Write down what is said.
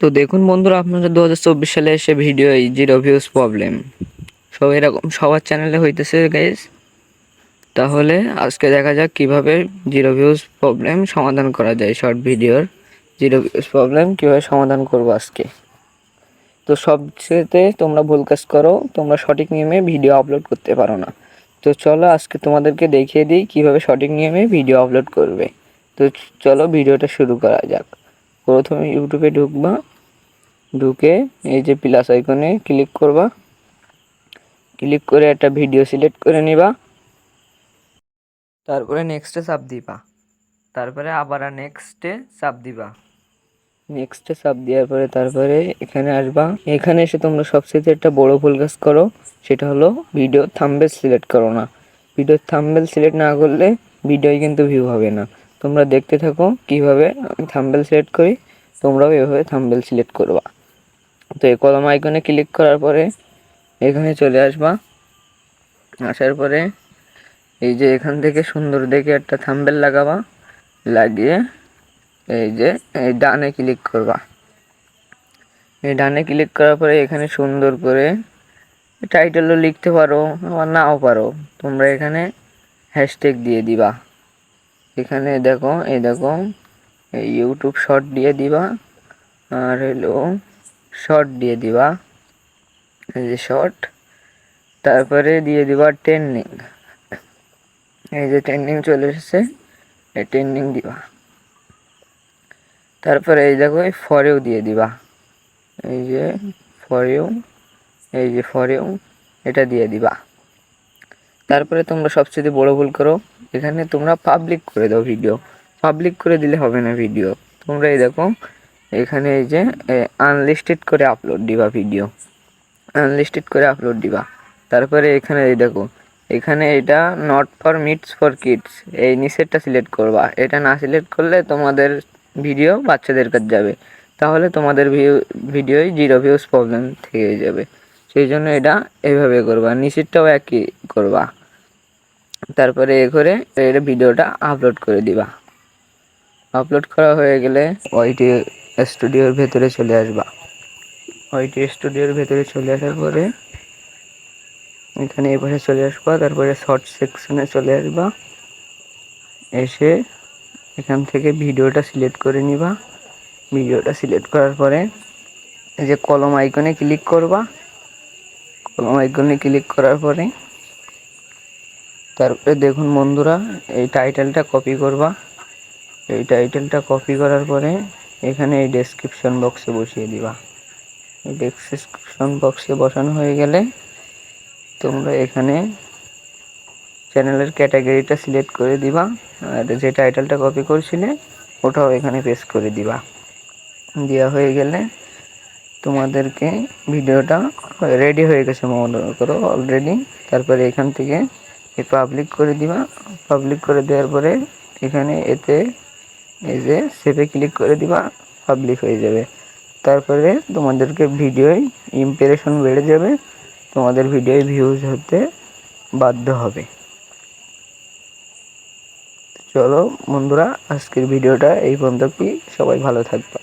তো দেখুন বন্ধুরা, আপনারা 2024 সালে এসে ভিডিও এই জিরো ভিউজ প্রবলেম সব এরকম সবার চ্যানেলে হইতেছে গাইস। তাহলে আজকে দেখা যাক কিভাবে জিরো ভিউজ প্রবলেম সমাধান করা যায়। শর্ট ভিডিওর জিরো ভিউজ প্রবলেম কিভাবে সমাধান করব আজকে। তো সবচেয়ে তোমরা ভুল কাজ করো, তোমরা সঠিক নিয়মে ভিডিও আপলোড করতে পারো না। তো চলো আজকে তোমাদেরকে দেখিয়ে দিই কিভাবে সঠিক নিয়মে ভিডিও আপলোড করবে। তো চলো ভিডিওটা শুরু করা যাক। প্রথমে ইউটিউবে ঢুকবা, ঢুকে এই যে প্লাস আইকনে ক্লিক করবা, ক্লিক করে একটা ভিডিও সিলেক্ট করে নিবা, তারপরে নেক্সটে চাপ দিবা, তারপরে আবার নেক্সটে চাপ দিবা, নেক্সটে চাপ দেওয়ার পরে তারপরে এখানে আসবা। এখানে এসে তোমরা সবচেয়ে একটা বড় ভুল কাজ করো, সেটা হলো ভিডিও থাম্বনেল সিলেক্ট করো না। ভিডিও থাম্বনেল সিলেক্ট না করলে ভিডিও কিন্তু ভিউ হবে না। তোমরা দেখতে থাকো কিভাবে আমি থাম্বনেল সিলেক্ট করি, তোমরাও এভাবে থাম্বনেল সিলেক্ট করবা। তো এই কলম আইকনে ক্লিক করার পরে এখানে চলে আসবা। আসার পরে এই যে এখান থেকে সুন্দর দেখে একটা থাম্বনেল লাগাবা, লাগিয়ে এই যে এই ডানে ক্লিক করবা। এই ডানে ক্লিক করার পরে এখানে সুন্দর করে টাইটেলও লিখতে পারো, আবার নাও পারো। তোমরা এখানে হ্যাশট্যাগ দিয়ে দিবা। এখানে দেখো, এই দেখো এই ইউটিউব শর্ট দিয়ে দিবা, আর হলো শর্ট দিয়ে দিবা, এই যে শর্ট। তারপরে দিয়ে দিবা ট্রেন্ডিং, এই যে ট্রেন্ডিং চলে এসেছে, এই ট্রেন্ডিং দিবা। তারপরে এই দেখো এই ফরেও দিয়ে দিবা, এই যে ফরেও, এই যে ফরেও এটা দিয়ে দিবা। তারপরে তোমরা সবচেয়ে বড় ভুল করো, এখানে তোমরা পাবলিক করে দাও ভিডিও। পাবলিক করে দিলে হবে না ভিডিও। তোমরা এই দেখো এখানে এই যে আনলিস্টেড করে আপলোড দিবা ভিডিও, আনলিস্টেড করে আপলোড দিবা। তারপরে এখানে এই দেখো, এখানে এটা not for meats for kids, এই নিচেরটা সিলেক্ট করবা। এটা না সিলেক্ট করলে তোমাদের ভিডিও বাচ্চাদের কাছে যাবে, তাহলে তোমাদের ভিডিওই জিরো ভিউজ প্রবলেম থেকে যাবে। সেই জন্য এটা এইভাবে করবা, নিচেরটাও একই করবা। তারপরে এ করে এটা ভিডিওটা আপলোড করে দিবা। আপলোড করা হয়ে গেলে ওয়াইটি স্টুডিওর ভেতরে চলে আসবা। ওয়াইটি স্টুডিওর ভেতরে চলে আসার পরে এখানে এপাশে চলে আসবা, তারপরে শর্ট সেকশনে চলে আসবা। এসে এখান থেকে ভিডিওটা সিলেক্ট করে নিবা। ভিডিওটা সিলেক্ট করার পরে এই যে কলম আইকনে ক্লিক করবা। কলম আইকনে ক্লিক করার পরে তারপরে দেখুন বন্ধুরা, এই টাইটেলটা কপি করবা। এই টাইটেলটা কপি করার পরে এখানে এই ডেসক্রিপশন বক্সে বসিয়ে দিবা। এই ডেসক্রিপশন বক্সে বসানো হয়ে গেলে তোমরা এখানে চ্যানেলের ক্যাটাগরিটা সিলেক্ট করে দিবা, আর যে টাইটেলটা কপি করছিলে ওটাও এখানে পেস্ট করে দিবা। দেওয়া হয়ে গেলে তোমাদেরকে ভিডিওটা রেডি হয়ে গেছে মনে করো অলরেডি। তারপরে এখান থেকে পাবলিক করে দিবা। পাবলিক করে দেওয়ার পরে এখানে এতে এই যে সেভে ক্লিক করে দিবা, পাবলিক হয়ে যাবে। তারপরে তোমাদেরকে ভিডিওয় ইমপ্রেশন বেড়ে যাবে, তোমাদের ভিডিওয় ভিউজ হতে বাধ্য হবে। চলো বন্ধুরা, আজকের ভিডিওটা এই পর্যন্তই। সবাই ভালো থাকবে।